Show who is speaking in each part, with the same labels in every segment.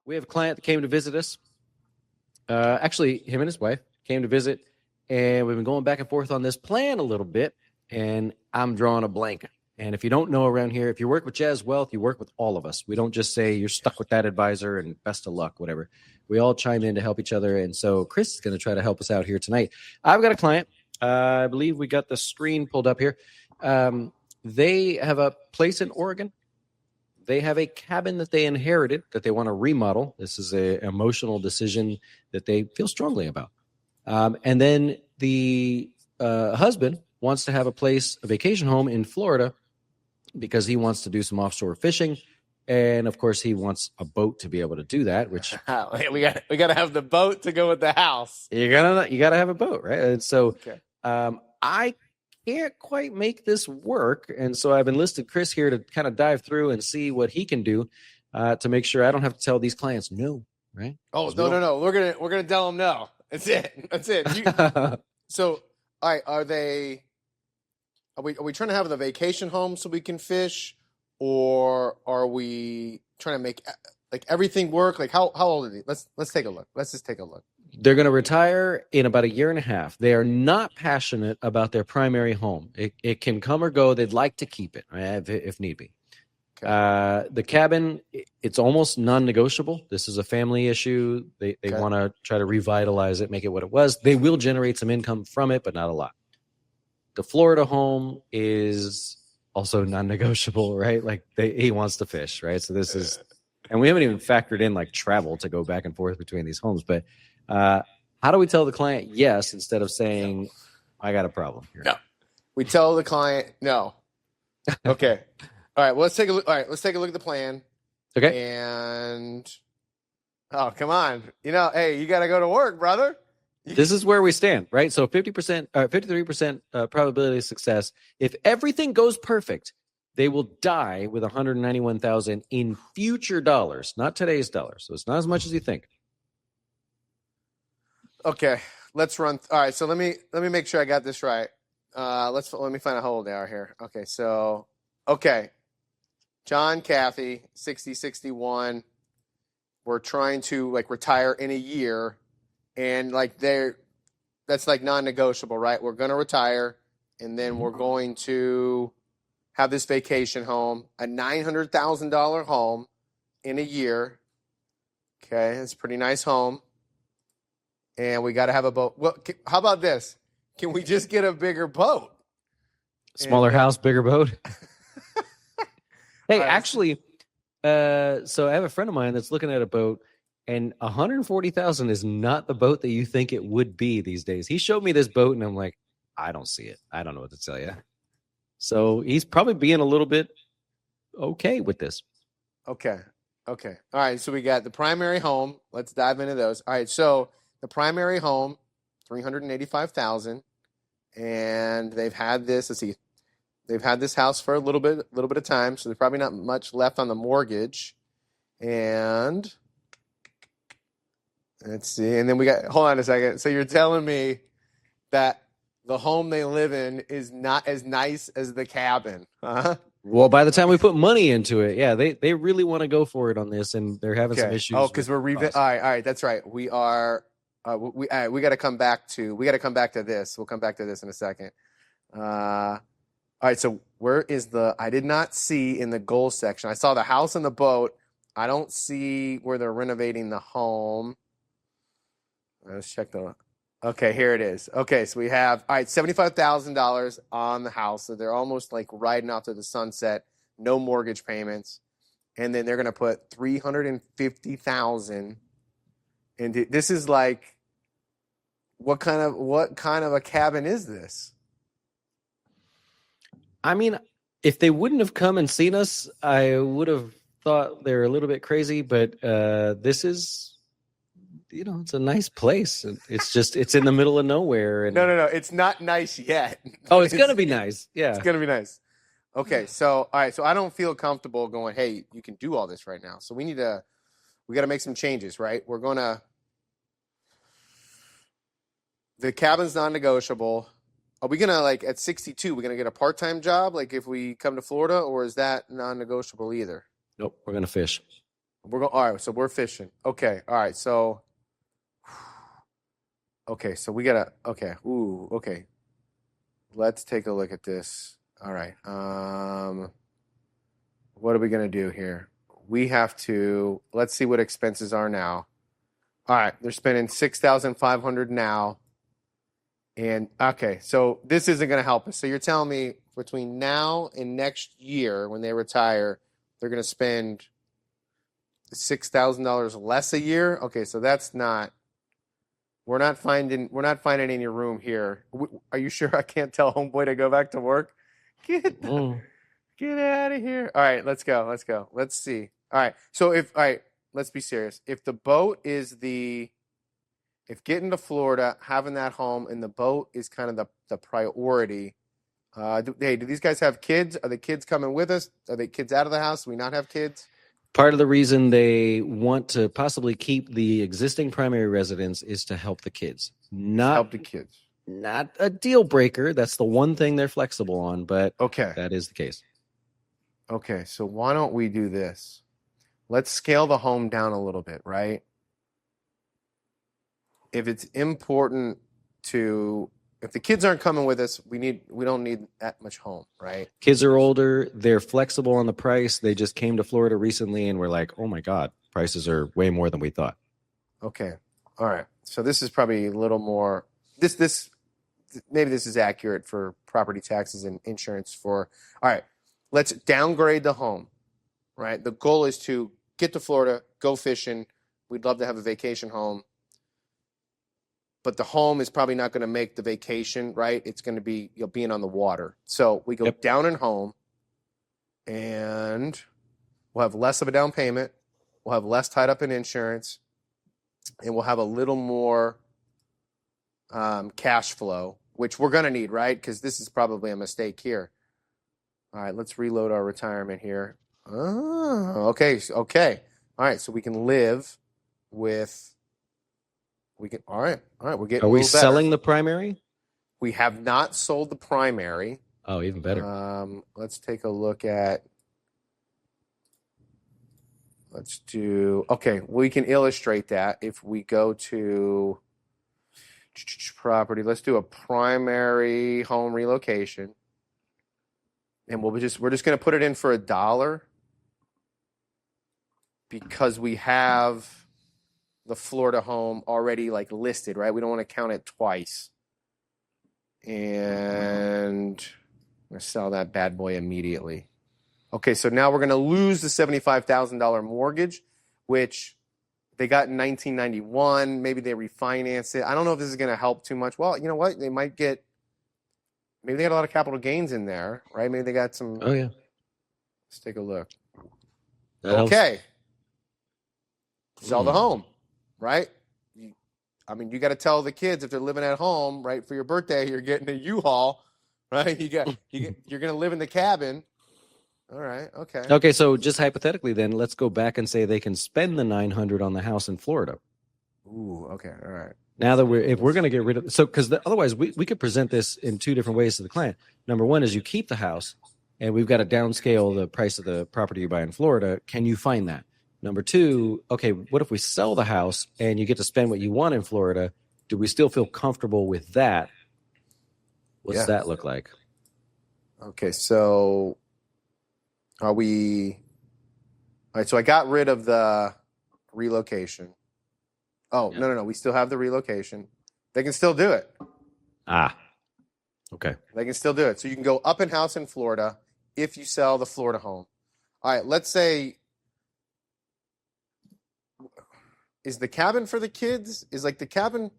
Speaker 1: We have a client that came to visit us. Actually, him and his wife came to visit, and we've been going back and forth on this plan a little bit, and I'm drawing a blank. And if you don't know around here, if you work with Jazz Wealth, you work with all of us. We don't just say you're stuck with that advisor and best of luck, whatever. We all chime in to help each other. And so Chris is going to try to help us out here tonight. I've got a client. I believe we got the screen pulled up here. They have a place in Oregon. They have a cabin that they inherited that they want to remodel. This is an emotional decision that they feel strongly about. And then the husband wants to have a vacation home in Florida because he wants to do some offshore fishing. And of course he wants a boat to be able to do that, which
Speaker 2: we got to have the boat to go with the house.
Speaker 1: You got to have a boat, right? And so I can't quite make this work. And so I've enlisted Chris here to kind of dive through and see what he can do to make sure I don't have to tell these clients no, right?
Speaker 2: Oh, no. We're going to tell them no. That's it. So, all right, are we trying to have the vacation home so we can fish, or are we trying to make like everything work? Like how old are they? Let's take a look. Let's just take a look.
Speaker 1: They're going to retire in about a year and a half. They are not passionate about their primary home. It can come or go. They'd like to keep it if need be. Okay. The cabin, it's almost non-negotiable. This is a family issue. They want to try to revitalize it, make it what it was. They will generate some income from it, but not a lot. The Florida home is also non-negotiable, right? Like he wants to fish, right? So this is, and we haven't even factored in like travel to go back and forth between these homes. But how do we tell the client yes instead of saying I got a problem here?
Speaker 2: No, we tell the client no. Okay. All right. Well, let's take a look. All right. Let's take a look at the plan.
Speaker 1: Okay.
Speaker 2: And oh, come on. Hey, you got to go to work, brother.
Speaker 1: This is where we stand, right? So 50%, 53% probability of success. If everything goes perfect, they will die with $191,000 in future dollars, not today's dollars. So it's not as much as you think.
Speaker 2: Okay, let's run. All right, so let me make sure I got this right. Let me find out how old they are here. Okay, John, Kathy, 60, 61. We're trying to retire in a year. And that's non-negotiable, right? We're going to retire, and then we're going to have this vacation home, a $900,000 home in a year. Okay, it's a pretty nice home. And we got to have a boat. Well, how about this? Can we just get a bigger boat?
Speaker 1: Smaller house, bigger boat. Hey, actually, so I have a friend of mine that's looking at a boat. And $140,000 is not the boat that you think it would be these days. He showed me this boat, and I'm like, I don't see it. I don't know what to tell you. So he's probably being a little bit okay with this.
Speaker 2: Okay. All right. So we got the primary home. Let's dive into those. All right. So the primary home, $385,000, and they've had this. Let's see. They've had this house for a little bit of time, so there's probably not much left on the mortgage, and. Let's see. And then hold on a second. So you're telling me that the home they live in is not as nice as the cabin, huh?
Speaker 1: Well, by the time we put money into it, yeah, they really want to go for it on this, and they're having some issues.
Speaker 2: Oh, because we're all right. That's right. We are. We got to come back to. We got to come back to this. We'll come back to this in a second. All right. So where is I did not see in the goals section. I saw the house and the boat. I don't see where they're renovating the home. Let's check okay, here it is. Okay, so we have, all right, $75,000 on the house. So they're almost riding out to the sunset, no mortgage payments. And then they're going to put $350,000 into, this is what kind of a cabin is this?
Speaker 1: I mean, if they wouldn't have come and seen us, I would have thought they're a little bit crazy, but this is, it's a nice place. It's in the middle of nowhere. And
Speaker 2: No. It's not nice yet.
Speaker 1: Oh, it's going to be nice. Yeah.
Speaker 2: It's going to be nice. Okay. So, all right. So I don't feel comfortable going, hey, you can do all this right now. So we got to make some changes, right? The cabin's non-negotiable. Are we going to at 62, we're going to get a part-time job? If we come to Florida, or is that non-negotiable either?
Speaker 1: Nope. We're going to fish.
Speaker 2: We're going. All right, so we're fishing. Okay, all right, so we gotta. Okay, ooh, okay. Let's take a look at this. All right. What are we gonna do here? We have to. Let's see what expenses are now. All right, they're spending $6,500 now. And okay, so this isn't going to help us. So you're telling me between now and next year, when they retire, they're going to spend $6,000 less a year? Okay, so that's not. We're not finding any room here. Are you sure I can't tell homeboy to go back to work? Get out of here. All right, let's go. Let's see. All right. So let's be serious. If the boat is if getting to Florida, having that home, and the boat is kind of the priority. Do these guys have kids? Are the kids coming with us? Are the kids out of the house? Do we not have kids?
Speaker 1: Part of the reason they want to possibly keep the existing primary residence is to help the kids.
Speaker 2: Help the kids.
Speaker 1: Not a deal breaker. That's the one thing they're flexible on, but
Speaker 2: okay,
Speaker 1: that is the case.
Speaker 2: Okay, so why don't we do this? Let's scale the home down a little bit, right? If it's important if the kids aren't coming with us, we don't need that much home, right?
Speaker 1: Kids are older. They're flexible on the price. They just came to Florida recently and we're like, oh my God, prices are way more than we thought.
Speaker 2: Okay. All right. So this is probably a little more, maybe this is accurate for property taxes and insurance all right, let's downgrade the home, right? The goal is to get to Florida, go fishing. We'd love to have a vacation home. But the home is probably not going to make the vacation, right? It's going to be being on the water. So we go down in home, and we'll have less of a down payment. We'll have less tied up in insurance, and we'll have a little more cash flow, which we're going to need, right? Because this is probably a mistake here. All right, let's reload our retirement here. Oh, okay. All right, so we can live with... all right. We're getting.
Speaker 1: Are we
Speaker 2: better.
Speaker 1: Selling the primary?
Speaker 2: We have not sold the primary.
Speaker 1: Oh, even better.
Speaker 2: Let's take a look at. Let's do. Okay, we can illustrate that if we go to property. Let's do a primary home relocation, and we're just going to put it in for $1 because we have the Florida home already listed, right? We don't want to count it twice. And I'm going to sell that bad boy immediately. Okay, so now we're going to lose the $75,000 mortgage, which they got in 1991. Maybe they refinanced it. I don't know if this is going to help too much. Well, you know what? Maybe they got a lot of capital gains in there, right? Maybe they got some.
Speaker 1: Oh, yeah.
Speaker 2: Let's take a look.
Speaker 1: Okay.
Speaker 2: Sell the home. Right? You got to tell the kids if they're living at home, right? For your birthday, you're getting a U-Haul, right? You're going to live in the cabin. All right. Okay.
Speaker 1: Okay. So just hypothetically, then let's go back and say they can spend the $900 on the house in Florida.
Speaker 2: Ooh. Okay. All right.
Speaker 1: Now that if we're going to get rid of, because otherwise we could present this in two different ways to the client. Number one is you keep the house, and we've got to downscale the price of the property you buy in Florida. Can you find that? Number two, okay, what if we sell the house and you get to spend what you want in Florida? Do we still feel comfortable with that? What's that look like?
Speaker 2: Okay, so are we... All right, so I got rid of the relocation. Oh, yeah. No. We still have the relocation. They can still do it.
Speaker 1: Okay.
Speaker 2: They can still do it. So you can go up in house in Florida if you sell the Florida home. All right, let's say... Is the cabin for the kids? Is the cabin?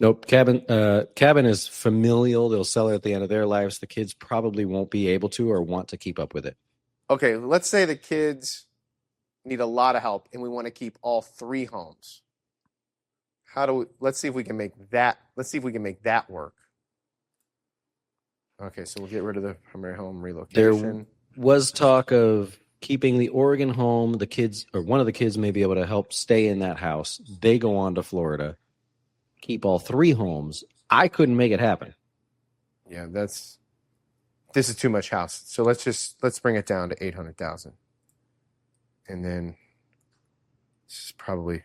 Speaker 1: Nope. Cabin is familial. They'll sell it at the end of their lives. The kids probably won't be able to or want to keep up with it.
Speaker 2: Okay, let's say the kids need a lot of help and we want to keep all 3 homes. Let's see if we can make that work. Okay, so we'll get rid of the primary home relocation.
Speaker 1: There was talk of keeping the Oregon home. The kids, or one of the kids, may be able to help stay in that house. They go on to Florida, keep all 3 homes. I couldn't make it happen.
Speaker 2: Yeah, this is too much house. So let's bring it down to $800,000. And then This is probably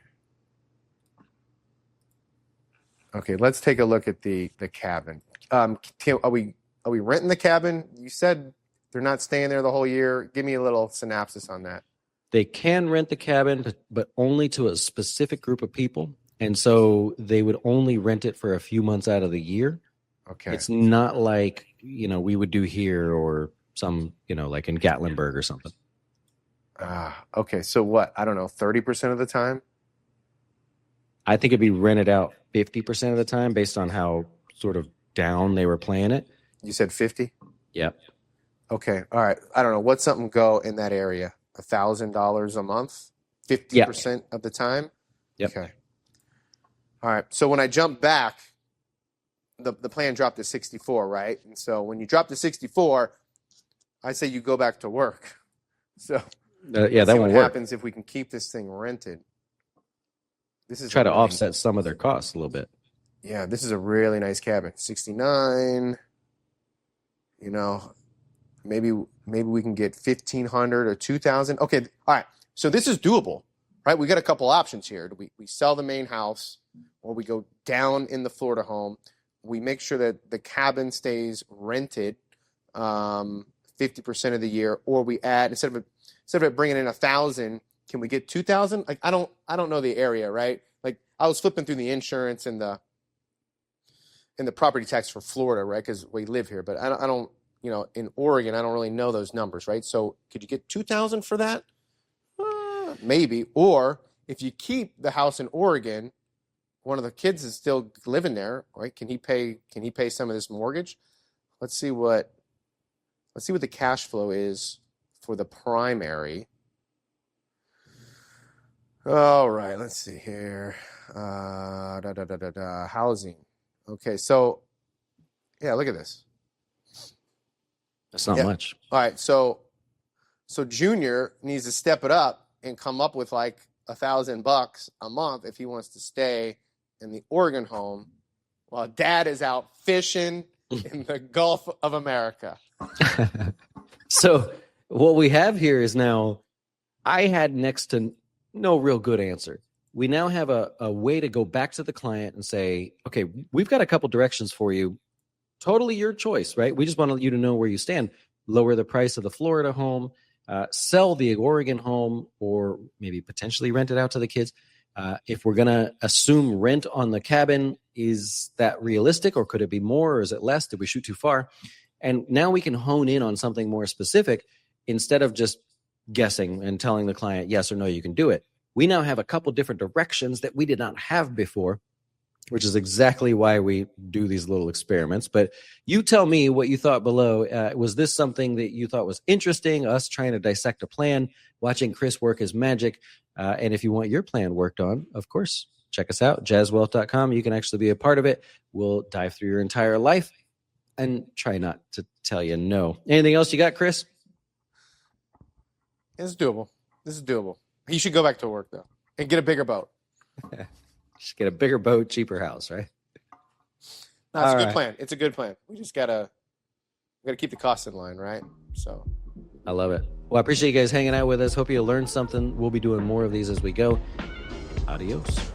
Speaker 2: okay. Let's take a look at the cabin. Are we renting the cabin? You said they're not staying there the whole year. Give me a little synopsis on that.
Speaker 1: They can rent the cabin, but only to a specific group of people. And so they would only rent it for a few months out of the year.
Speaker 2: Okay.
Speaker 1: It's not like, we would do here or some, like in Gatlinburg or something.
Speaker 2: Okay. So what? I don't know, 30% of the time?
Speaker 1: I think it'd be rented out 50% of the time based on how sort of down they were playing it.
Speaker 2: You said 50?
Speaker 1: Yep.
Speaker 2: Okay. All right. I don't know. What's something go in that area? $1,000 a month? 50% of the time?
Speaker 1: Yep.
Speaker 2: Okay. All right. So when I jump back, the plan dropped to 64, right? And so when you drop to 64, I say you go back to work. So
Speaker 1: that won't
Speaker 2: what
Speaker 1: work.
Speaker 2: happens if we can keep this thing rented. This is
Speaker 1: try to offset some of their costs a little bit.
Speaker 2: Yeah, this is a really nice cabin. 69. Maybe we can get 1,500 or 2,000. Okay, all right. So this is doable, right? We got a couple options here. We sell the main house, or we go down in the Florida home. We make sure that the cabin stays rented 50% of the year, or we add instead of it bringing in 1,000, can we get 2,000? Like I don't know the area, right? Like I was flipping through the insurance and the property tax for Florida, right? Because we live here, but I don't. In Oregon, I don't really know those numbers, right? So could you get 2,000 for that? Maybe. Or if you keep the house in Oregon, one of the kids is still living there, right? Can he pay some of this mortgage? Let's see what the cash flow is for the primary. All right, let's see here. Housing. Okay, so yeah, look at this.
Speaker 1: That's not much.
Speaker 2: All right, so Junior needs to step it up and come up with like $1,000 a month if he wants to stay in the Oregon home while Dad is out fishing in the Gulf of America.
Speaker 1: So what we have here is now, I had next to no real good answer. We now have a way to go back to the client and say, okay, we've got a couple directions for you. Totally your choice, right? We just want you to know where you stand. Lower the price of the Florida home, sell the Oregon home, or maybe potentially rent it out to the kids. If we're going to assume rent on the cabin, is that realistic, or could it be more, or is it less? Did we shoot too far? And now we can hone in on something more specific instead of just guessing and telling the client yes or no, you can do it. We now have a couple different directions that we did not have before, which is exactly why we do these little experiments. But you tell me what you thought below. Was this something that you thought was interesting, us trying to dissect a plan, watching Chris work his magic? And if you want your plan worked on, of course, check us out, jazzwealth.com. You can actually be a part of it. We'll dive through your entire life and try not to tell you no. Anything else you got, Chris?
Speaker 2: It's doable. This is doable. He should go back to work, though, and get a bigger boat.
Speaker 1: Just get a bigger boat, cheaper house, right?
Speaker 2: No, it's a good plan. It's a good plan. We just gotta keep the costs in line, right? So
Speaker 1: I love it. Well, I appreciate you guys hanging out with us. Hope you learned something. We'll be doing more of these as we go. Adios.